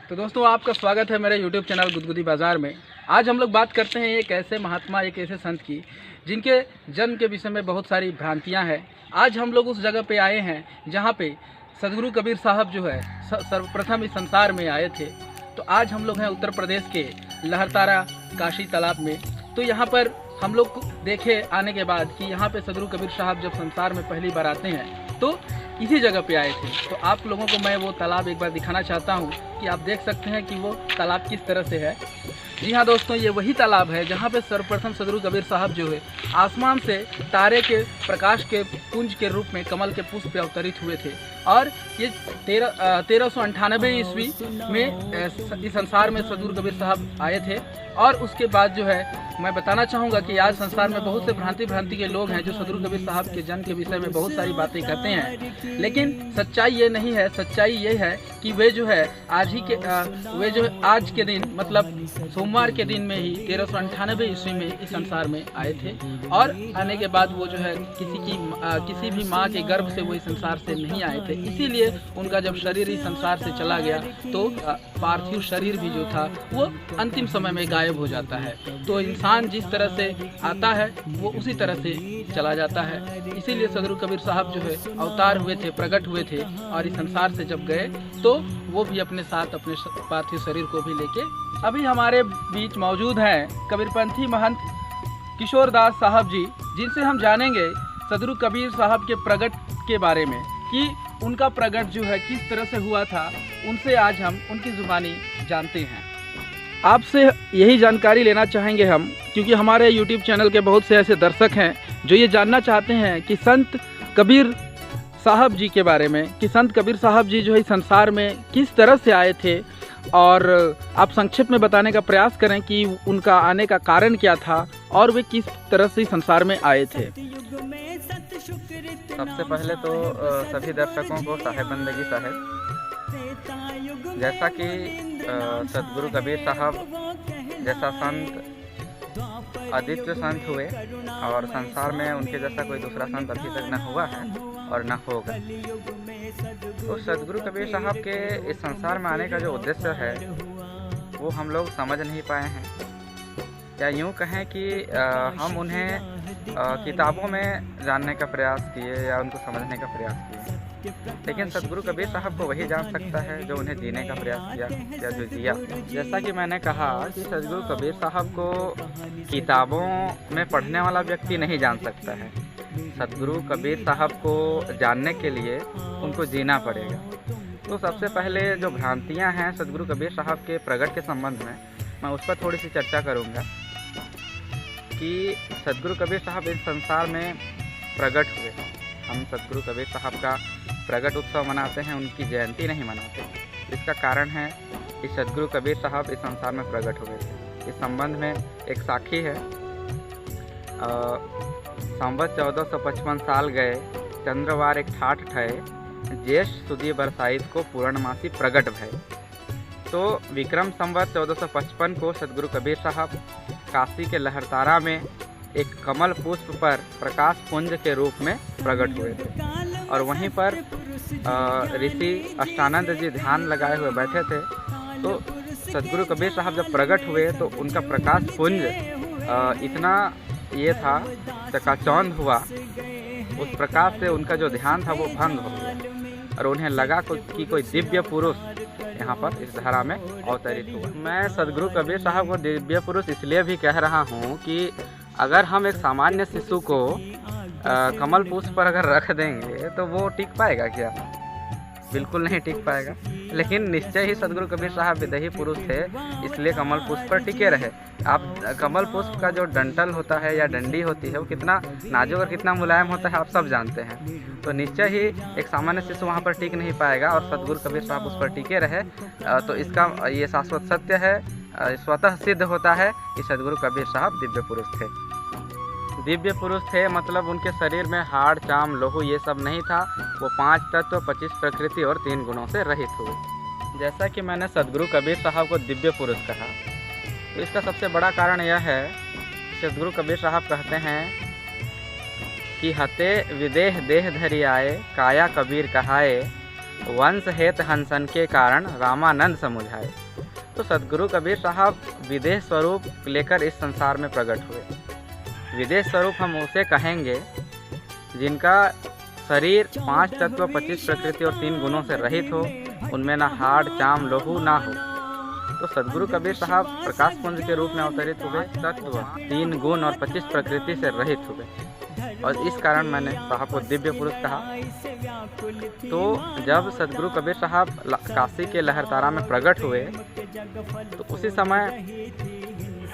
तो दोस्तों आपका स्वागत है मेरे YouTube चैनल गुदगुदी बाज़ार में। आज हम लोग बात करते हैं एक ऐसे महात्मा, एक ऐसे संत की जिनके जन्म के विषय में बहुत सारी भ्रांतियां हैं। आज हम लोग उस जगह पे आए हैं जहां पे सदगुरु कबीर साहब जो है सर्वप्रथम इस संसार में आए थे। तो आज हम लोग हैं उत्तर प्रदेश के लहरतारा काशी तालाब में। तो यहाँ पर हम लोग देखे आने के बाद कि यहाँ पे सदगुरु कबीर साहब जब संसार में पहली बार आते हैं तो इसी जगह पे आए थे। तो आप लोगों को मैं वो तालाब एक बार दिखाना चाहता हूँ कि आप देख सकते हैं कि वो तालाब किस तरह से है। जी हाँ दोस्तों, ये वही तालाब है जहाँ पे सर्वप्रथम सदगुरु कबीर साहब जो है आसमान से तारे के प्रकाश के पुंज के रूप में कमल के पुष्प पे अवतरित हुए थे। और ये 1398 ईस्वी में इस संसार में सदगुरु कबीर साहब आए थे। और उसके बाद जो है मैं बताना चाहूँगा कि आज संसार में बहुत से भांति के लोग हैं जो सदगुरु कबीर साहब के जन्म के विषय में बहुत सारी बातें कहते हैं, लेकिन सच्चाई ये नहीं है। सच्चाई ये है कि वे जो है आज के दिन मतलब सोमवार के दिन में ही 1398 ईस्वी में इस संसार में आए थे। और आने के बाद वो जो है किसी भी माँ के गर्भ से वो इस संसार से नहीं आए थे। इसीलिए उनका जब शरीर इस संसार से चला गया तो पार्थिव शरीर भी जो था वो अंतिम समय में गायब हो जाता है। तो इंसान जिस तरह से आता है वो उसी तरह से चला जाता है। इसीलिए सदगुरु कबीर साहब जो है अवतार हुए थे, प्रकट हुए थे। और इस संसार से जब गए तो वो भी अपने साथ अपने पार्थिव शरीर को भी लेके अभी हमारे बीच मौजूद हैं कबीरपंथी महंत किशोर दास साहब जी, जिनसे हम जानेंगे सदगुरु कबीर साहब के प्रगट के बारे में कि उनका प्रगट जो है किस तरह से हुआ था। उनसे आज हम उनकी जुबानी जानते हैं। आपसे यही जानकारी लेना चाहेंगे हम, क्योंकि हमारे YouTube चैनल के बहुत से ऐसे दर्शक हैं जो ये जानना चाहते हैं कि संत कबीर साहब जी के बारे में, कि संत कबीर साहब जी जो है इस संसार में किस तरह से आए थे। और आप संक्षेप में बताने का प्रयास करें कि उनका आने का कारण क्या था और वे किस तरह से इस संसार में आए थे। सबसे पहले तो सभी दर्शकों को साहेब बंदगी साहेब, जैसा कि सदगुरु कबीर साहब जैसा संत अद्वितीय संत हुए और संसार में उनके जैसा कोई दूसरा संत अभी तक न हुआ है और न होगा। तो सदगुरु कबीर साहब के इस संसार में आने का जो उद्देश्य है वो हम लोग समझ नहीं पाए हैं, या यूँ कहें कि हम उन्हें किताबों में जानने का प्रयास किए या उनको समझने का प्रयास किए। लेकिन सदगुरु कबीर साहब को वही जान सकता है जो उन्हें जीने का प्रयास किया या जो जिया। जैसा कि मैंने कहा कि सदगुरु कबीर साहब को किताबों में पढ़ने वाला व्यक्ति नहीं जान सकता है। सदगुरु कबीर साहब को जानने के लिए उनको जीना पड़ेगा। तो सबसे पहले जो भ्रांतियां हैं सदगुरु कबीर साहब के प्रगट के संबंध में, मैं उस पर थोड़ी सी चर्चा करूंगा कि सदगुरु कबीर साहब इस संसार में प्रगट हुए। हम सदगुरु कबीर साहब का प्रगट उत्सव मनाते हैं, उनकी जयंती नहीं मनाते। इसका कारण है कि सदगुरु कबीर साहब इस संसार में प्रकट हुए थे। इस संबंध में एक साखी है। संवत 1455 साल गए, चंद्रवार एक ठाठ ठए, ज्येष्ठ सुदी बरसाइत को पूर्णमासी प्रगट भय। तो विक्रम संवत 1455 को सदगुरु कबीर साहब काशी के लहरतारा में एक कमल पुष्प पर प्रकाश पुंज के रूप में प्रकट हुए थे। और वहीं पर ऋषि अष्टानंद जी ध्यान लगाए हुए बैठे थे। तो सदगुरु कबीर साहब जब प्रकट हुए तो उनका प्रकाश पुंज इतना ये था, चकाचौंध हुआ। उस प्रकाश से उनका जो ध्यान था वो भंग हो गया और उन्हें लगा कि कोई दिव्य पुरुष यहाँ पर इस धरा में अवतरित हुआ। मैं सदगुरु कबीर साहब को दिव्य पुरुष इसलिए भी कह रहा हूँ कि अगर हम एक सामान्य शिशु को कमल पुष्प पर अगर रख देंगे तो वो टिक पाएगा क्या? बिल्कुल नहीं टिक पाएगा। लेकिन निश्चय ही सदगुरु कबीर साहब विदेही पुरुष थे, इसलिए कमल पुष्प पर टिके रहे। आप कमल पुष्प का जो डंठल होता है या डंडी होती है वो कितना नाजुक और कितना मुलायम होता है आप सब जानते हैं। तो निश्चय ही एक सामान्य शिशु वहाँ पर टिक नहीं पाएगा और सदगुरु कबीर साहब उस पर टिके रहे। तो इसका ये शाश्वत सत्य है, स्वतः सिद्ध होता है कि सदगुरु कबीर साहब दिव्य पुरुष थे। दिव्य पुरुष थे मतलब उनके शरीर में हाड़, चाम, लोहू ये सब नहीं था। वो 5 तत्व, 25 प्रकृति और 3 गुणों से रहित हुए। जैसा कि मैंने सदगुरु कबीर साहब को दिव्य पुरुष कहा, तो इसका सबसे बड़ा कारण यह है, सदगुरु कबीर साहब कहते हैं कि हते विदेह देह धरि आए, काया कबीर कहाए, वंश हेत हंसन के कारण रामानंद समुझाए। तो सदगुरु कबीर साहब विदेह स्वरूप लेकर इस संसार में प्रकट हुए। विदेह स्वरूप हम उसे कहेंगे जिनका शरीर 5 तत्व 25 प्रकृति और 3 गुणों से रहित हो, उनमें ना हाड़ चाम लोहू ना हो। तो सदगुरु कबीर साहब प्रकाश पुंज के रूप में अवतरित हुए, तत्व 3 गुण और 25 प्रकृति से रहित हुए, और इस कारण मैंने साहब को दिव्य पुरुष कहा। तो जब सदगुरु कबीर साहब काशी के लहरतारा में प्रकट हुए तो उसी समय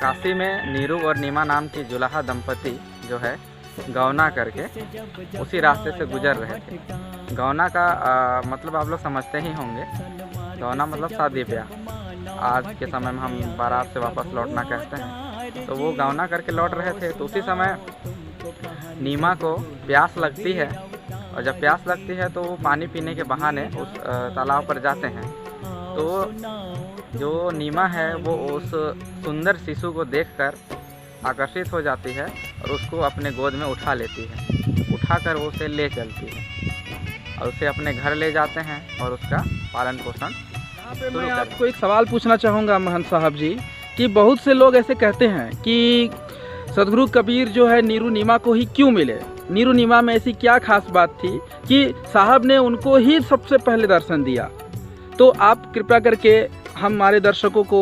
काशी में नीरू और नीमा नाम की जुलाहा दंपति जो है गौना करके उसी रास्ते से गुजर रहे थे। गौना का मतलब आप लोग समझते ही होंगे, गौना मतलब शादी ब्याह। आज के समय में हम बारात से वापस लौटना कहते हैं। तो वो गौना करके लौट रहे थे, तो उसी समय नीमा को प्यास लगती है, और जब प्यास लगती है तो वो पानी पीने के बहाने उस तालाब पर जाते हैं। तो जो नीमा है वो उस सुंदर शिशु को देखकर आकर्षित हो जाती है और उसको अपने गोद में उठा लेती है। उठाकर वो उसे ले चलती है और उसे अपने घर ले जाते हैं और उसका पालन पोषण। मैं आपको एक सवाल पूछना चाहूँगा महंत साहब जी, कि बहुत से लोग ऐसे कहते हैं कि सदगुरु कबीर जो है नीरू नीमा को ही क्यों मिले। नीरू नीमा में ऐसी क्या खास बात थी कि साहब ने उनको ही सबसे पहले दर्शन दिया। तो आप कृपया करके हमारे दर्शकों को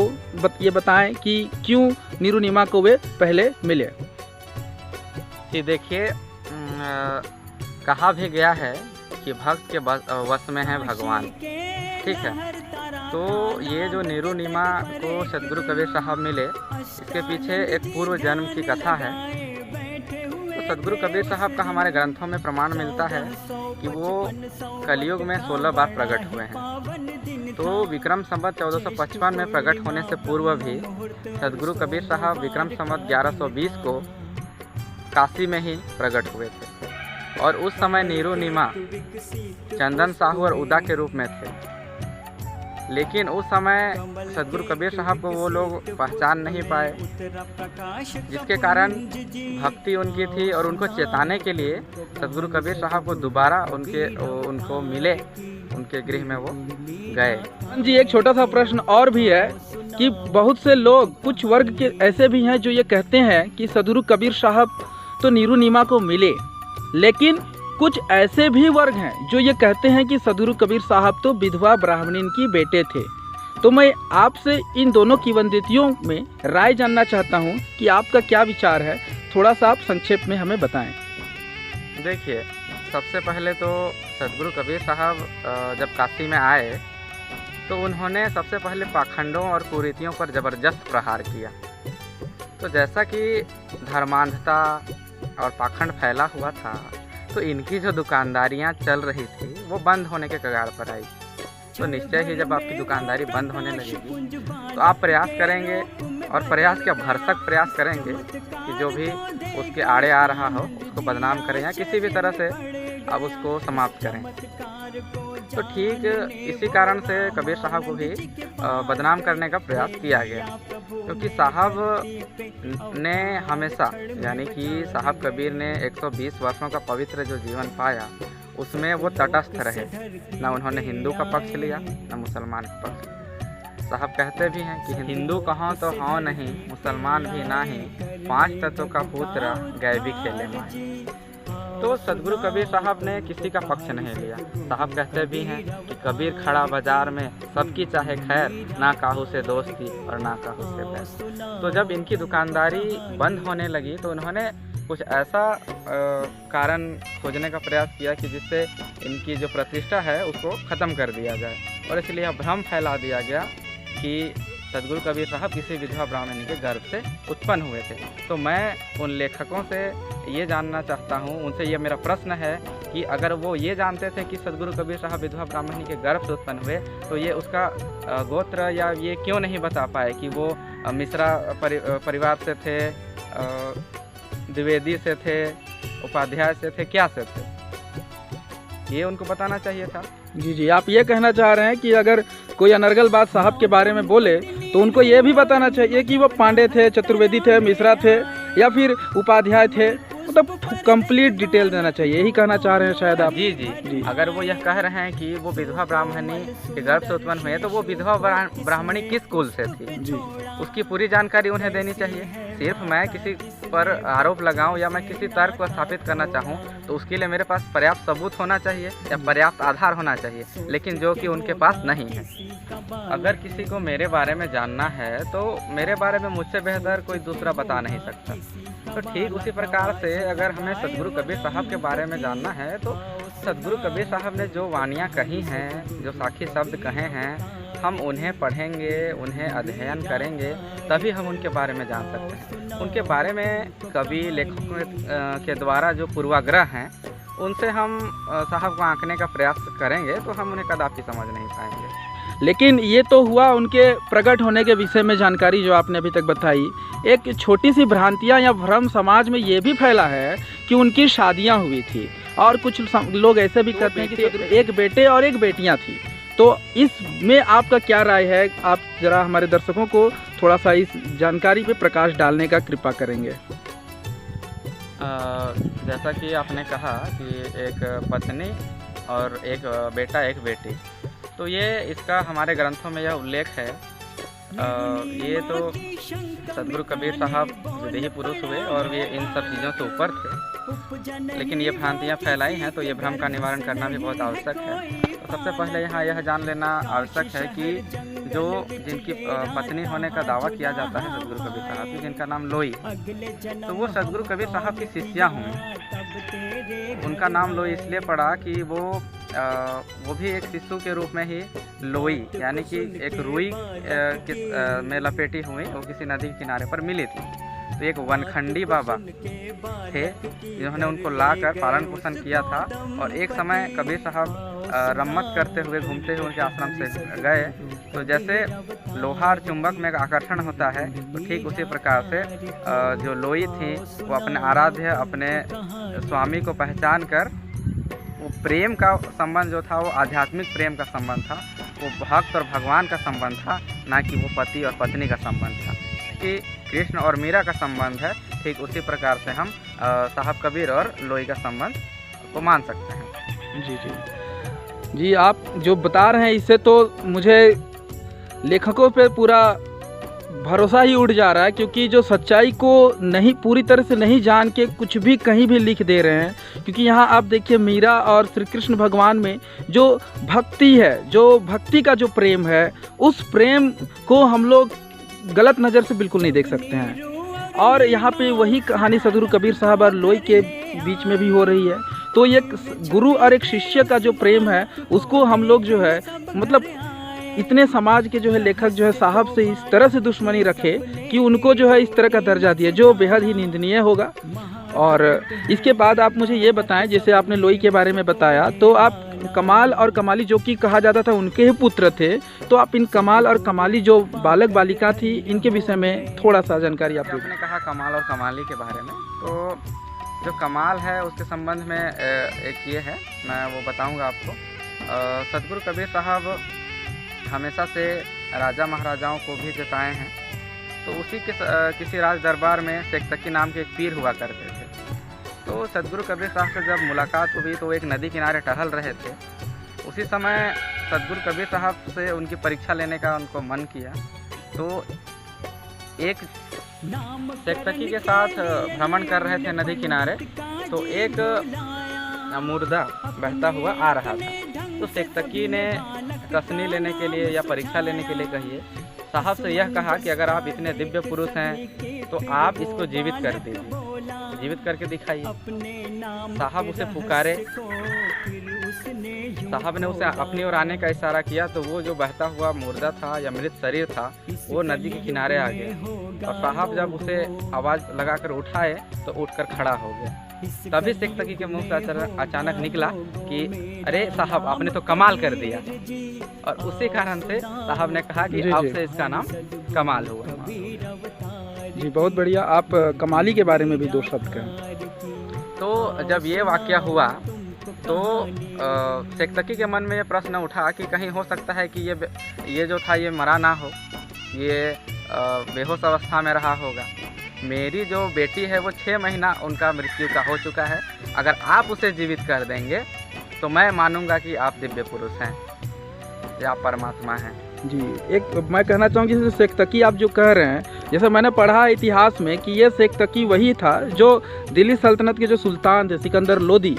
ये बताएं कि क्यों नीरू नीमा को वे पहले मिले। कि देखिए, कहा भी गया है कि भक्त के वश में है भगवान, ठीक है। तो ये जो नीरू नीमा को सदगुरु कबीर साहब मिले, इसके पीछे एक पूर्व जन्म की कथा है। तो सदगुरु कबीर साहब का हमारे ग्रंथों में प्रमाण मिलता है कि वो कलयुग में 16 बार प्रकट हुए हैं। तो विक्रम संवत 1455 में प्रकट होने से पूर्व भी सदगुरु कबीर साहब विक्रम संवत 1120 को काशी में ही प्रकट हुए थे, और उस समय नीरू नीमा चंदन साहू और उदा के रूप में थे। लेकिन उस समय सदगुरु कबीर साहब को वो लोग पहचान नहीं पाए, जिसके कारण भक्ति उनकी थी, और उनको चेताने के लिए सदगुरु कबीर साहब को दोबारा उनको मिले, उनके गृह में वो गए। जी, एक छोटा सा प्रश्न और भी है कि बहुत से लोग, कुछ वर्ग के ऐसे भी हैं जो ये कहते हैं कि सदगुरु कबीर साहब तो नीरू नीमा को मिले, लेकिन कुछ ऐसे भी वर्ग हैं जो ये कहते हैं कि सदगुरु कबीर साहब तो विधवा ब्राह्मणीन की बेटे थे। तो मैं आपसे इन दोनों किंवदंतियों में राय जानना चाहता हूं कि आपका क्या विचार है, थोड़ा सा आप संक्षेप में हमें बताएं। देखिए, सबसे पहले तो सदगुरु कबीर साहब जब काशी में आए तो उन्होंने सबसे पहले पाखंडों और कुरीतियों पर ज़बरदस्त प्रहार किया। तो जैसा कि धर्मांधता और पाखंड फैला हुआ था, तो इनकी जो दुकानदारियां चल रही थी वो बंद होने के कगार पर आई। तो निश्चय ही जब आपकी दुकानदारी बंद होने लगेगी तो आप प्रयास करेंगे, और प्रयास क्या, भरसक प्रयास करेंगे कि जो भी उसके आड़े आ रहा हो उसको बदनाम करें या किसी भी तरह से आप उसको समाप्त करें। तो ठीक इसी कारण से कबीर साहब को भी बदनाम करने का प्रयास किया गया, क्योंकि साहब ने हमेशा, यानी कि साहब कबीर ने 120 वर्षों का पवित्र जो जीवन पाया उसमें वो तटस्थ रहे। ना उन्होंने हिंदू का पक्ष लिया ना मुसलमान का पक्ष। साहब कहते भी हैं कि हिंदू कहाँ तो हाँ नहीं, मुसलमान भी ना ही, 5 तत्वों का पुत्र गए भी खेले माए। तो सदगुरु कबीर साहब ने किसी का पक्ष नहीं लिया। साहब कहते भी हैं कि कबीर खड़ा बाजार में सबकी चाहे खैर, ना काहू से दोस्ती और ना काहू से बैर। तो जब इनकी दुकानदारी बंद होने लगी तो उन्होंने कुछ ऐसा कारण खोजने का प्रयास किया कि जिससे इनकी जो प्रतिष्ठा है उसको ख़त्म कर दिया जाए, और इसलिए यह भ्रम फैला दिया गया कि सदगुरु कबीर साहब किसी विधवा ब्राह्मणी के गर्भ से उत्पन्न हुए थे। तो मैं उन लेखकों से ये जानना चाहता हूँ, उनसे ये मेरा प्रश्न है कि अगर वो ये जानते थे कि सदगुरु कबीर साहब विधवा ब्राह्मणी के गर्भ से उत्पन्न हुए, तो ये उसका गोत्र या ये क्यों नहीं बता पाए कि वो मिश्रा परिवार से थे, द्विवेदी से थे, उपाध्याय से थे, क्या से थे? ये उनको बताना चाहिए था। जी, आप ये कहना चाह रहे हैं कि अगर कोई अनर्गल बात साहब के बारे में बोले तो उनको ये भी बताना चाहिए कि वो पांडे थे, चतुर्वेदी थे, मिश्रा थे या फिर उपाध्याय थे। मतलब कंप्लीट डिटेल देना चाहिए, यही कहना चाह रहे हैं शायद आप। जी जी जी। अगर वो यह कह रहे हैं कि वो विधवा ब्राह्मणी के गर्भ से उत्पन्न हुए, तो वो विधवा ब्राह्मणी किस कुल से थी, जी उसकी पूरी जानकारी उन्हें देनी चाहिए। सिर्फ मैं किसी पर आरोप लगाऊं या मैं किसी तर्क को स्थापित करना चाहूं, तो उसके लिए मेरे पास पर्याप्त सबूत होना चाहिए या पर्याप्त आधार होना चाहिए, लेकिन जो कि उनके पास नहीं है। अगर किसी को मेरे बारे में जानना है तो मेरे बारे में मुझसे बेहतर कोई दूसरा बता नहीं सकता। तो ठीक उसी प्रकार से अगर हमें सदगुरु कबीर साहब के बारे में जानना है, तो सदगुरु कबीर साहब ने जो वाणियाँ कही हैं, जो साखी शब्द कहे हैं, हम उन्हें पढ़ेंगे, उन्हें अध्ययन करेंगे, तभी हम उनके बारे में जान सकते हैं। उनके बारे में कवि लेखकों के द्वारा जो पूर्वाग्रह हैं, उनसे हम साहब को आंकने का प्रयास करेंगे तो हम उन्हें कदापि समझ नहीं पाएंगे। लेकिन ये तो हुआ उनके प्रकट होने के विषय में जानकारी जो आपने अभी तक बताई। एक छोटी सी भ्रांतियाँ या भ्रम समाज में ये भी फैला है कि उनकी शादियाँ हुई थी, और कुछ लोग ऐसे भी कहते हैं कि एक बेटे और एक बेटियाँ थी। तो इसमें आपका क्या राय है? आप ज़रा हमारे दर्शकों को थोड़ा सा इस जानकारी पे प्रकाश डालने का कृपा करेंगे। जैसा कि आपने कहा कि एक पत्नी और एक बेटा एक बेटी, तो ये इसका हमारे ग्रंथों में यह उल्लेख है। ये तो सदगुरु कबीर साहब विदेही पुरुष हुए और ये इन सब चीज़ों से ऊपर थे, लेकिन ये भ्रांतियाँ फैलाई हैं, तो ये भ्रम का निवारण करना भी बहुत आवश्यक है। तो सबसे पहले यहाँ यह जान लेना आवश्यक है कि जो जिनकी पत्नी होने का दावा किया जाता है सदगुरु कबीर साहब की, जिनका नाम लोई, तो वो सदगुरु कबीर साहब की शिष्या हुई। उनका नाम लोई इसलिए पड़ा कि वो भी एक शिशु के रूप में ही लोई, यानी कि एक रुई में लपेटी हुई, वो किसी नदी के किनारे पर मिली थी। तो एक वनखंडी बाबा थे जिन्होंने उनको लाकर पालन पोषण किया था, और एक समय कबीर साहब रम्मत करते हुए घूमते हुए उनके आश्रम से गए, तो जैसे लोहा और चुंबक में एक आकर्षण होता है, तो ठीक उसी प्रकार से जो लोई थी वो अपने आराध्य, अपने स्वामी को पहचान कर, वो प्रेम का संबंध जो था वो आध्यात्मिक प्रेम का संबंध था, वो भक्त और भगवान का संबंध था, ना कि वो पति और पत्नी का संबंध था। कि कृष्ण और मीरा का संबंध है, ठीक उसी प्रकार से हम साहब कबीर और लोई का संबंध को मान सकते हैं। जी जी जी, आप जो बता रहे हैं इससे तो मुझे लेखकों पे पूरा भरोसा ही उड़ जा रहा है, क्योंकि जो सच्चाई को नहीं पूरी तरह से नहीं जान के कुछ भी कहीं भी लिख दे रहे हैं। क्योंकि यहाँ आप देखिए मीरा और श्री कृष्ण भगवान में जो भक्ति है, जो भक्ति का जो प्रेम है, उस प्रेम को हम लोग गलत नज़र से बिल्कुल नहीं देख सकते हैं। और यहाँ पे वही कहानी सदगुरु कबीर साहब और लोई के बीच में भी हो रही है। तो एक गुरु और एक शिष्य का जो प्रेम है, उसको हम लोग जो है मतलब इतने समाज के जो है लेखक जो है साहब से इस तरह से दुश्मनी रखे कि उनको जो है इस तरह का दर्जा दिए, जो बेहद ही निंदनीय होगा। और इसके बाद आप मुझे ये बताएं, जैसे आपने लोई के बारे में बताया, तो आप कमाल और कमाली जो कि कहा जाता था उनके ही पुत्र थे, तो आप इन कमाल और कमाली जो बालक बालिका थी इनके विषय में थोड़ा सा जानकारी आपने कहा कमाल और कमाली के बारे में, तो जो कमाल है उसके संबंध में एक ये है, मैं वो बताऊंगा आपको। सदगुरु कबीर साहब हमेशा से राजा महाराजाओं को भी जताए हैं। तो उसी के किसी राज दरबार में शेखतकी नाम के एक पीर हुआ करते थे। तो सदगुरु कबीर साहब से जब मुलाकात हुई तो एक नदी किनारे टहल रहे थे। उसी समय सदगुरु कबीर साहब से उनकी परीक्षा लेने का उनको मन किया। तो एक शेखतकी के साथ भ्रमण कर रहे थे नदी किनारे, तो एक मुर्दा बहता हुआ आ रहा था। तो शेखतकी ने कसनी लेने के लिए या परीक्षा लेने के लिए कहिए साहब से यह कहा कि अगर आप इतने दिव्य पुरुष हैं तो आप इसको जीवित कर दीजिए, जीवित करके दिखाइए। साहब उसे पुकारे, साहब ने उसे अपनी ओर आने का इशारा किया, तो वो जो बहता हुआ मुर्दा था या मृत शरीर था वो नदी के किनारे आ गया। और साहब जब उसे आवाज़ लगाकर उठाए तो उठकर खड़ा हो गया। तभी शेखतकी के मुंह से अचानक निकला कि अरे साहब आपने तो कमाल कर दिया। और उसी कारण से साहब ने कहा कि अब से इसका नाम कमाल हुआ। जी बहुत बढ़िया, आप कमाली के बारे में भी दो शब्द कहें। तो जब ये वाकया हुआ तो शेखतकी के मन में ये प्रश्न उठा कि कहीं हो सकता है कि ये जो था ये मरा ना हो, ये बेहोश अवस्था में रहा होगा। मेरी जो बेटी है वो 6 महीना उनका मृत्यु का हो चुका है, अगर आप उसे जीवित कर देंगे तो मैं मानूंगा कि आप दिव्य पुरुष हैं या परमात्मा हैं। जी, एक मैं कहना चाहूँगी जैसे सेक्तकी आप जो कह रहे हैं, जैसे मैंने पढ़ा इतिहास में कि ये सेक्तकी वही था जो दिल्ली सल्तनत के जो सुल्तान थे सिकंदर लोदी,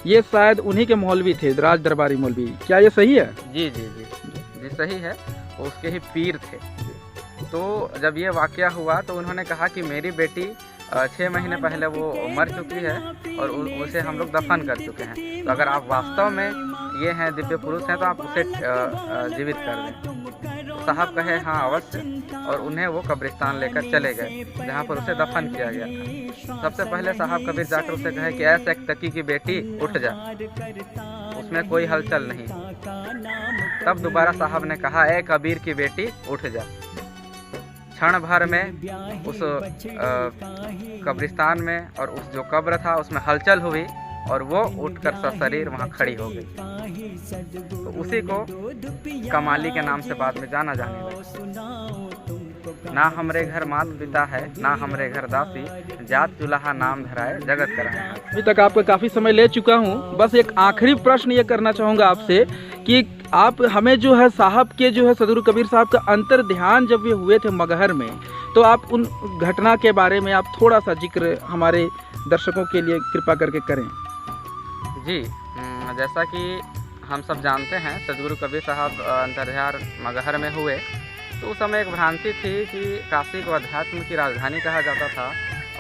ये शायद उन्हीं के मौलवी थे, राज दरबारी मौलवी। क्या ये सही है? जी जी जी जी सही है, वो उसके ही पीर थे। तो जब ये वाक़या हुआ तो उन्होंने कहा कि मेरी बेटी 6 महीने पहले वो मर चुकी है और उसे हम लोग दफन कर चुके हैं, तो अगर आप वास्तव में ये हैं दिव्य पुरुष हैं तो आप उसे जीवित कर दें। तो साहब कहे हाँ अवश्य, और उन्हें वो कब्रिस्तान लेकर चले गए जहाँ पर उसे दफन किया गया था। सबसे पहले साहब कबीर जाकर उसे कहे कि ऐसे सेक्तकी की बेटी उठ जा, उसमें कोई हलचल नहीं। तब दोबारा साहब ने कहा ए कबीर की बेटी उठ जा। क्षण भर में उस कब्रिस्तान में और उस जो कब्र था उसमें हलचल हुई और वो उठकर सशरीर वहाँ खड़ी हो गई। तो उसी को कमाली के नाम से बाद में जाना जाने लगा। ना हमरे घर मात पिता है, ना हमरे घर दासी, जात चूल्हा नाम धराए जगत कराए। अभी तक आपका काफ़ी समय ले चुका हूँ, बस एक आखिरी प्रश्न ये करना चाहूँगा आपसे कि आप हमें जो है साहब के जो है सदगुरु कबीर साहब का अंतर ध्यान जब ये हुए थे मगहर में, तो आप उन घटना के बारे में आप थोड़ा सा जिक्र हमारे दर्शकों के लिए कृपा करके करें। जी, जैसा कि हम सब जानते हैं सदगुरु कबीर साहब अंतर्ध्यान मगहर में हुए, तो उस समय एक भ्रांति थी कि काशी को अध्यात्म की राजधानी कहा जाता था,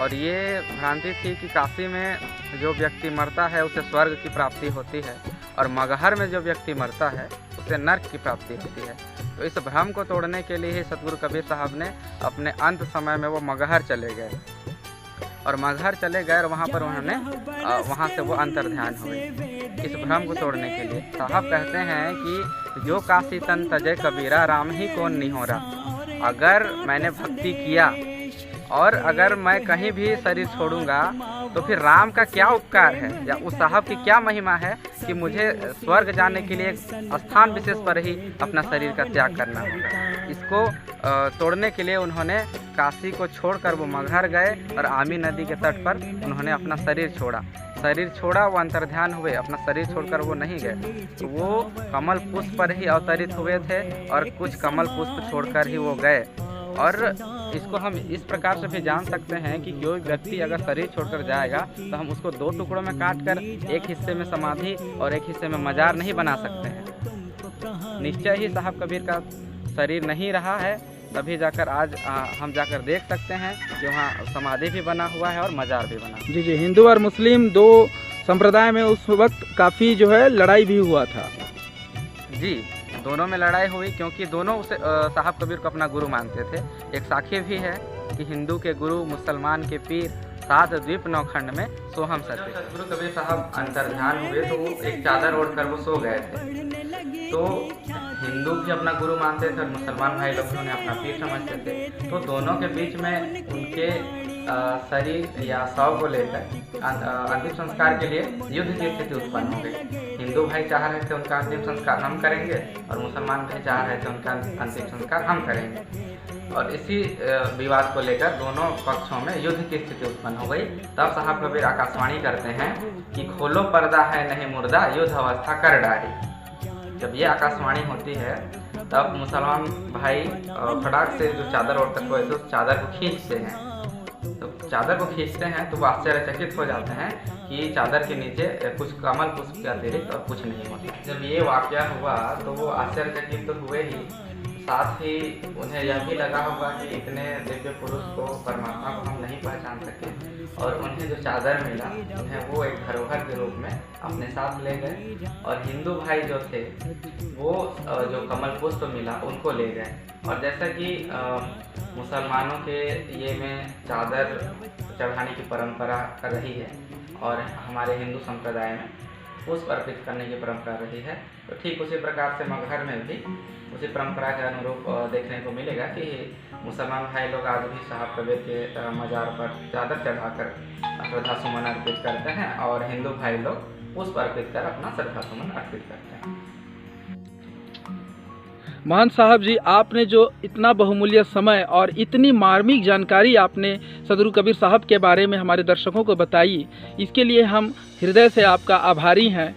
और ये भ्रांति थी कि काशी में जो व्यक्ति मरता है उसे स्वर्ग की प्राप्ति होती है और मगहर में जो व्यक्ति मरता है उसे नर्क की प्राप्ति होती है। तो इस भ्रम को तोड़ने के लिए ही सदगुरु कबीर साहब ने अपने अंत समय में वो मगहर चले गए, और मगहर चले गए और वहाँ पर उन्होंने वहाँ से वो अंतर्ध्यान हुए। इस भ्रम को तोड़ने के लिए साहब कहते हैं कि जो काशी तन तजय कबीरा राम ही कौन निहोरा। अगर मैंने भक्ति किया और अगर मैं कहीं भी शरीर छोड़ूंगा तो फिर राम का क्या उपकार है या उस साहब की क्या महिमा है कि मुझे स्वर्ग जाने के लिए स्थान विशेष पर ही अपना शरीर का त्याग करना होगा। इसको तोड़ने के लिए उन्होंने काशी को छोड़कर वो मगहर गए और आमी नदी के तट पर उन्होंने अपना शरीर छोड़ा, वो अंतर्ध्यान हुए, अपना शरीर छोड़कर वो नहीं गए। तो वो कमल पुष्प पर ही अवतरित हुए थे और कुछ कमल पुष्प छोड़कर ही वो गए। और इसको हम इस प्रकार से भी जान सकते हैं कि कोई व्यक्ति अगर शरीर छोड़कर जाएगा तो हम उसको 2 टुकड़ों में काट कर एक हिस्से में समाधि और एक हिस्से में मजार नहीं बना सकते हैं। निश्चय ही साहब कबीर का शरीर नहीं रहा है, तभी जाकर आज हम जाकर देख सकते हैं कि वहाँ समाधि भी बना हुआ है और मजार भी बना। जी जी, हिंदू और मुस्लिम 2 संप्रदाय में उस वक्त काफ़ी जो है लड़ाई भी हुआ था। जी, दोनों में लड़ाई हुई क्योंकि दोनों उसे साहब कबीर को अपना गुरु मानते थे। एक साक्ष्य भी है कि हिंदू के गुरु मुसलमान के पीर, 7 द्वीप 9 खंड में सोहम सत्य। सदगुरु कबीर साहब अंतर्ध्यान हुए तो वो एक चादर ओढ़ कर वो सो गए थे। तो हिंदू भी अपना गुरु मानते थे और मुसलमान भाई लोग भी उन्हें अपना पीर समझते थे। तो दोनों के बीच में उनके शरीर या शव को लेकर अंतिम संस्कार के लिए युद्ध की स्थिति उत्पन्न हो गई। हिंदू भाई चाह रहे थे उनका अंतिम संस्कार हम करेंगे और मुसलमान भाई चाह रहे थे उनका अंतिम संस्कार हम करेंगे, और इसी विवाद को लेकर दोनों पक्षों में युद्ध की स्थिति उत्पन्न हो गई। तब साहब कबीर आकाशवाणी करते हैं कि खोलो पर्दा है नहीं मुर्दा, युद्ध अवस्था कर डाली। जब ये आकाशवाणी होती है तब मुसलमान भाई फटाक से जो चादर ओढ़कर सोए थे उस चादर को खींचते हैं। तो चादर को खींचते हैं तो वो आश्चर्यचकित हो जाते हैं कि चादर के नीचे कुछ कमल पुष्प के अतिरिक्त और कुछ नहीं होता। जब ये वाकया हुआ तो वो आश्चर्यचकित तो हुए ही, साथ ही उन्हें यह भी लगा होगा कि इतने दिव्य पुरुष को, परमात्मा को हम नहीं पहचान सके, और उन्हें जो चादर मिला उन्हें वो एक धरोहर के रूप में अपने साथ ले गए। और हिंदू भाई जो थे वो जो कमल पुष्प मिला उनको ले गए। और जैसा कि मुसलमानों के ये में चादर चढ़ाने की परंपरा रही है और हमारे हिंदू संप्रदाय में पुष्प अर्पित करने की परंपरा रही है, तो ठीक उसी प्रकार से मगहर में भी उसी परंपरा के अनुरूप देखने को मिलेगा कि मुसलमान भाई लोग आज भी साहब कबीर के मजार पर चादर चढ़ाकर श्रद्धा सुमन अर्पित करते हैं और हिंदू भाई लोग पुष्प अर्पित कर अपना श्रद्धा सुमन अर्पित करते हैं। महंत साहब जी, आपने जो इतना बहुमूल्य समय और इतनी मार्मिक जानकारी आपने सदगुरु कबीर साहब के बारे में हमारे दर्शकों को बताई, इसके लिए हम हृदय से आपका आभारी हैं।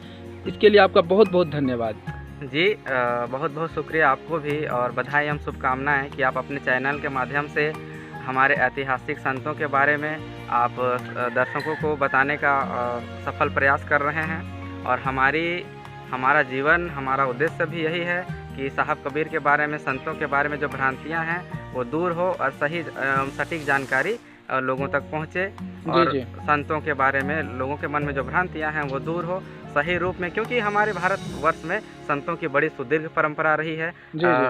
इसके लिए आपका बहुत बहुत धन्यवाद। जी, बहुत बहुत शुक्रिया आपको भी, और बधाई एवं शुभकामनाएं कि आप अपने चैनल के माध्यम से हमारे ऐतिहासिक संतों के बारे में आप दर्शकों को बताने का सफल प्रयास कर रहे हैं। और हमारा जीवन, हमारा उद्देश्य भी यही है कि साहब कबीर के बारे में, संतों के बारे में जो भ्रांतियां हैं वो दूर हो और सही सटीक जानकारी लोगों तक पहुंचे, और जी। संतों के बारे में लोगों के मन में जो भ्रांतियां हैं वो दूर हो सही रूप में, क्योंकि हमारे भारतवर्ष में संतों की बड़ी सुदीर्घ परंपरा रही है।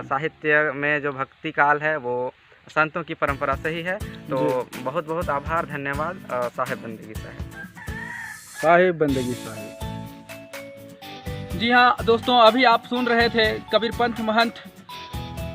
साहित्य में जो भक्ति काल है वो संतों की परंपरा से ही है। तो बहुत बहुत आभार, धन्यवाद साहिब बंदगी साहिब बंदगी साहिब। जी हाँ दोस्तों, अभी आप सुन रहे थे कबीर पंथ महंत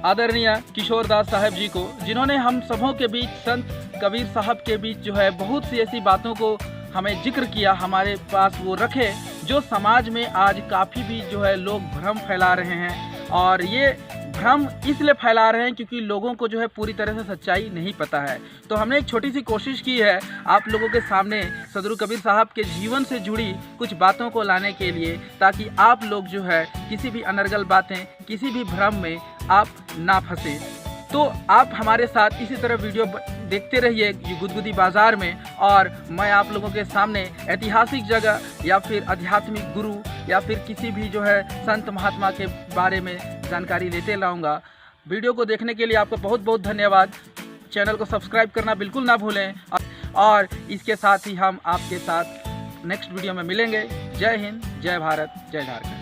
आदरणीय किशोर दास साहब जी को, जिन्होंने हम सबों के बीच, संत कबीर साहब के बीच जो है बहुत सी ऐसी बातों को हमें जिक्र किया, हमारे पास वो रखे, जो समाज में आज काफ़ी भी जो है लोग भ्रम फैला रहे हैं। और ये भ्रम इसलिए फैला रहे हैं क्योंकि लोगों को जो है पूरी तरह से सच्चाई नहीं पता है। तो हमने एक छोटी सी कोशिश की है आप लोगों के सामने सदगुरु कबीर साहब के जीवन से जुड़ी कुछ बातों को लाने के लिए, ताकि आप लोग जो है किसी भी अनर्गल बातें, किसी भी भ्रम में आप ना फंसे। तो आप हमारे साथ इसी तरह वीडियो देखते रहिए गुदगुदी बाज़ार में, और मैं आप लोगों के सामने ऐतिहासिक जगह या फिर आध्यात्मिक गुरु या फिर किसी भी जो है संत महात्मा के बारे में जानकारी लेते लाऊंगा। वीडियो को देखने के लिए आपका बहुत बहुत धन्यवाद। चैनल को सब्सक्राइब करना बिल्कुल ना भूलें, और इसके साथ ही हम आपके साथ नेक्स्ट वीडियो में मिलेंगे। जय हिंद, जय भारत, जय झारखंड।